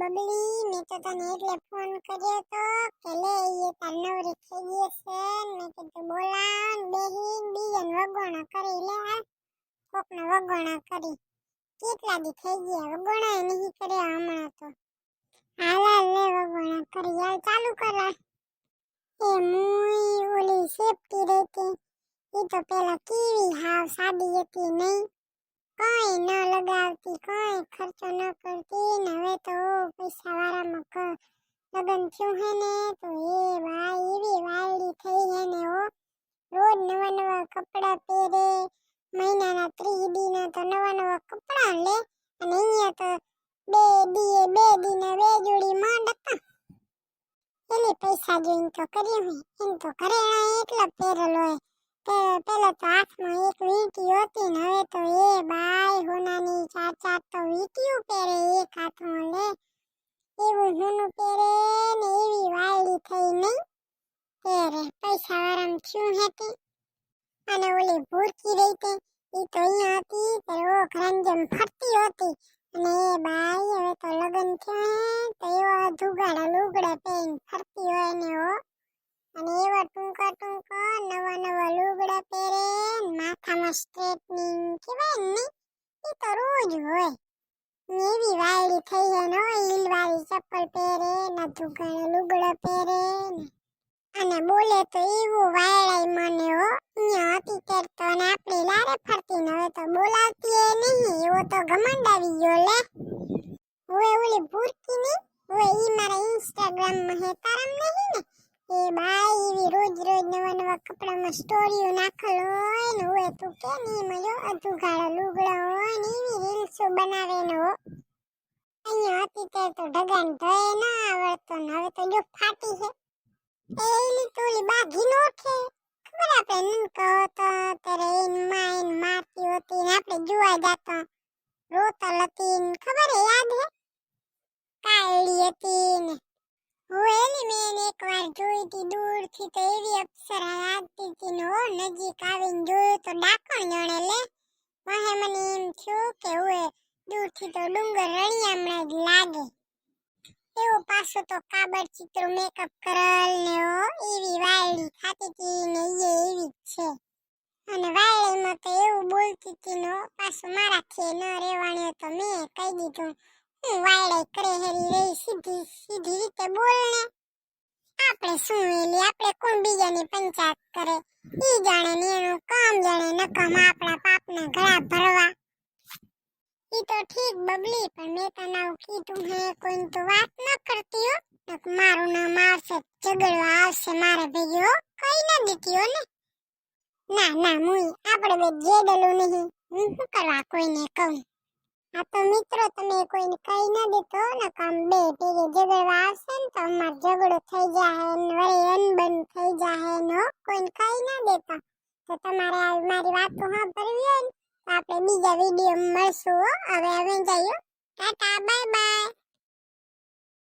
બબલી મેં તો તને એટલે ફોન કર્યો તો કે લે એ તાર નવરી થઈ ગઈ છે મેં કીધું બોલાવ બેહીન બીજન વગોણા કરી લે હાલ કોકને વગોણા કરી કેટલા દી થઈ ગયા વગોણા નહીં કર્યા હમણાં તો હાલ લે વગોણા કરી હાલ ચાલુ કરા એ મુઈ ઓલી સેફટી રહેતી એ તો પેલા કેવી હાવ સાદી હતી નહીં કઈ ન લગાવતી કઈ ખર્ચો ન કરતી ને હવે તો પૈસા વાળામાં લગન થયું હે ને તો એ ભાઈ એવી વાયડી થઈ હે ને રોજ નવા નવા કપડા પહેરે મહિનાના 30 દીના તો નવા નવા કપડા લે અને અહીંયા તો બે દીને બે જોડી માંડ હતા એને પૈસા જોઈને તો કર્યું હે એમ તો ઘરેણા એટલા પહેરેલો હે પેલા તો હાથમાં એક વીંટી હતી ને હવે તો એ બાય હોનાની ચાર તો વીંટીઓ પહેરે એક હાથમાં લે એવું હોનું પહેરે ને એવી વાયડી થઈ નહીં પહેરે પૈસા વાળામાં થયું હતી અને ઓલી ભૂરકી રહી તે એ તો અહીંયા હતી ત્યારે ઓ ઘરાંજમ ફરતી હતી અને એ બાઈ હવે તો લગન થયા તો એવા ધુગાડા લુગડા પહેરીને ફરતી હોય ને અને એવા ટૂંકા નવા લુગડા પહેરે માથામાં સ્ટ્રેટનિંગ કહેવાય ને એ તો રોજ હોય એવી વાયડી થઈ હે ને હીલવાળી ચપ્પલ પહેરે ને ધુગાડા લુગડા પહેરે અને બોલે તો એવું વાયડાઈ મને અહીંયા હતી ત્યારે તો અને આપણે લારે ફરતી ને હવે તો બોલાવતી એ નહીં એવો તો ઘમંડ આવી ગયો લે હવે ઓલી ભૂરકી ની હવે ઈ મારા ઇન્સ્ટાગ્રામમાં હે તારામ નહીં ને એ બાઈ એવી રોજ નવા કપડામાં સ્ટોરીઓ નાખેલ હોય ને હોય તું કે ની મજો અધુગાડા લુગડા હોય ને એવી રીલ્સો બનાવે ને અહીંયા હતી ત્યારે તો ઢગાન ધોય ના આવડતો ને હવે તો જો ફાટી છે એલી તોલી બાઘી નો છે ખબર આપણે નનકો હતો ત્યારે એન મારતી હતી ને આપણે જોવા જાતા રોતલ હતી ને ખબર હે યાદ હે કાળી હતી ને એલી મેં એકવાર જોઈ હતી દૂરથી તો એવી અપ્સરા લાગતી હતી ને નજીક આવીને જોયું તો ડાકણ જણે લે વાહે મને એમ થયું કે દૂરથી તો ડુંગર રળિયામણા જ લાગે એવો પાછો તો કાબર ચિત્રો મેકઅપ કરેલ ને એવી વાયડી ખાતી હતી ને એવી જ છે અને વાયડીમાં તો એવું બોલતી હતી ને પાછું મારાથી ન રેવાણ્યો તો મેં કહી દીધું હું વાયડી કરે હેરી રહી સીધી રીતે બોલ ને આપણે શું એલી આપણે કોણ બીજાની પંચાયત કરે ઈ જાણે ને એનું કામ જાણે નકમ આપણા પાપના ઘડા ભરવા ઈ તો ઠીક બબલી પણ મેં તને કીધું હે કોઈ તો વાત ન કરતી હો મારું નામ આવશે ઝઘડવા આવશે મારે ભેગી કઈ ના દીધી હો ને ના મુઈ આપણે બે જેડલું નહીં હું શું કરવા કોઈને કહું આ તો મિત્રો તમે કોઈને કઈ ના દેતો ને કામ બે ભેગી ઝઘડવા આવશે ને તો અમાર ઝઘડો થઈ જાય ને વળી અનબન થઈ જાય ને કોઈને કઈ ના દેતા તો તમારે મારી વાતો સાંભળવી હોય ને આપણે બીજા વિડીયો મળશું હવે જઈએ ટાટા બાય બાય